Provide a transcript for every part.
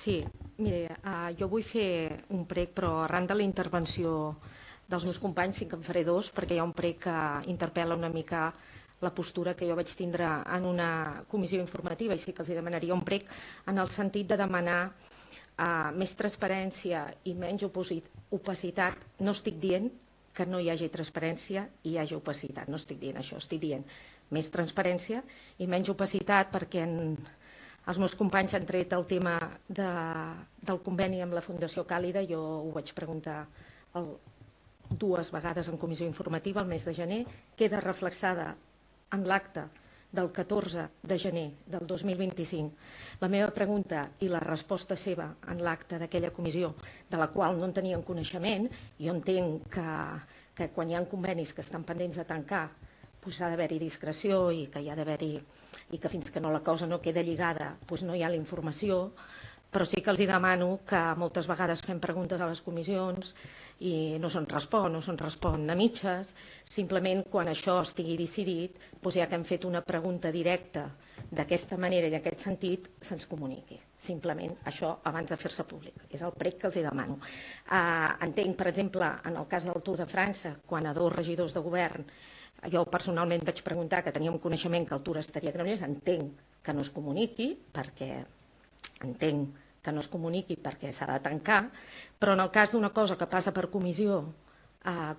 Sí, mire, jo vull fer un prec, però arran de la intervenció dels meus companys sí que en faré dos, perquè hi ha un prec que interpel·la una mica la postura que jo vaig tindre en una comissió informativa, i sí que els demanaria un prec en el sentit de demanar més transparència i menys opacitat. No estic dient que no hi hagi transparència i hi hagi opacitat, no estic dient això, estic dient més transparència i menys opacitat, perquè els meus companys han tret el tema del conveni amb la Fundació Càlida. Jo ho vaig preguntar dues vegades en comissió informativa el mes de gener, queda reflexada en l'acte del 14 de gener del 2025 la meva pregunta i la resposta seva en l'acte d'aquella comissió, de la qual no en tenien coneixement. Jo entenc que quan hi ha convenis que estan pendents de tancar ha d'haver-hi discreció i que hi ha d'haver-hi, i que fins que la cosa no queda lligada no hi ha la informació, però sí que els demano que moltes vegades fem preguntes a les comissions i no se'n respon a mitges. Simplement quan això estigui decidit, ja que hem fet una pregunta directa d'aquesta manera i d'aquest sentit, se'ns comuniqui. Simplement això abans de fer-se públic. És el prec que els demano. Entenc, per exemple, en el cas del Tour de França, quan a 2 regidors de govern jo personalment vaig preguntar, que teníem coneixement que el Tour estaria a Granollers, entenc que no es comuniqui perquè s'ha de tancar, però en el cas d'una cosa que passa per comissió,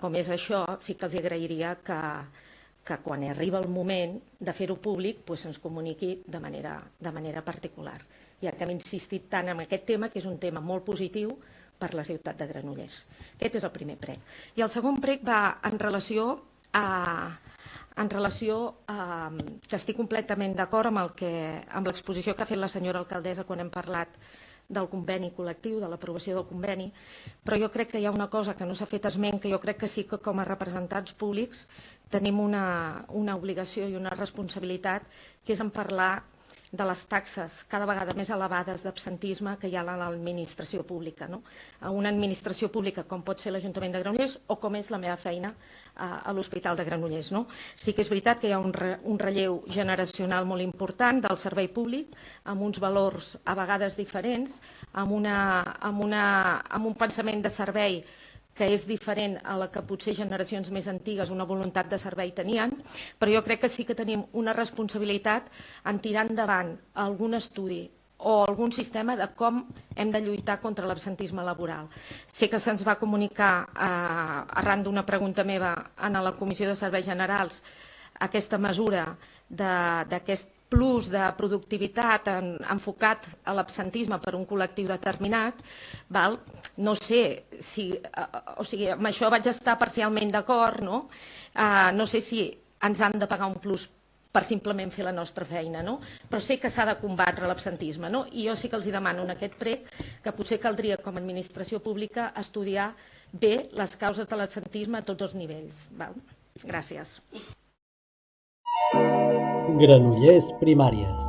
com és això, sí que els agrairia que quan arriba el moment de fer-ho públic se'ns comuniqui de manera particular, ja que hem insistit tant en aquest tema, que és un tema molt positiu per la ciutat de Granollers. Aquest és el primer prec. I el segon prec va en relació que estic completament d'acord amb l'exposició que ha fet la senyora alcaldessa quan hem parlat del conveni col·lectiu, de l'aprovació del conveni, però jo crec que hi ha una cosa que no s'ha fet esment, que jo crec que sí que com a representants públics tenim una obligació i una responsabilitat, que és en parlar de les taxes cada vegada més elevades d'absentisme que hi ha a l'administració pública. A una administració pública com pot ser l'Ajuntament de Granollers o com és la meva feina a l'Hospital de Granollers. Sí que és veritat que hi ha un relleu generacional molt important del servei públic, amb uns valors a vegades diferents, amb un pensament de servei que és diferent a la que potser generacions més antigues una voluntat de servei tenien, però jo crec que sí que tenim una responsabilitat en tirar endavant algun estudi o algun sistema de com hem de lluitar contra l'absentisme laboral. Sé que se'ns va comunicar, arran d'una pregunta meva en la Comissió de Serveis Generals, aquesta mesura d'aquest plus de productivitat enfocat a l'absentisme per un col·lectiu determinat. No sé si... O sigui, amb això vaig estar parcialment d'acord, no? No sé si ens han de pagar un plus per simplement fer la nostra feina, no? Però sé que s'ha de combatre l'absentisme, no? I jo sí que els demano en aquest prec que potser caldria, com a administració pública, estudiar bé les causes de l'absentisme a tots els nivells. Gràcies. Granollers Primàries.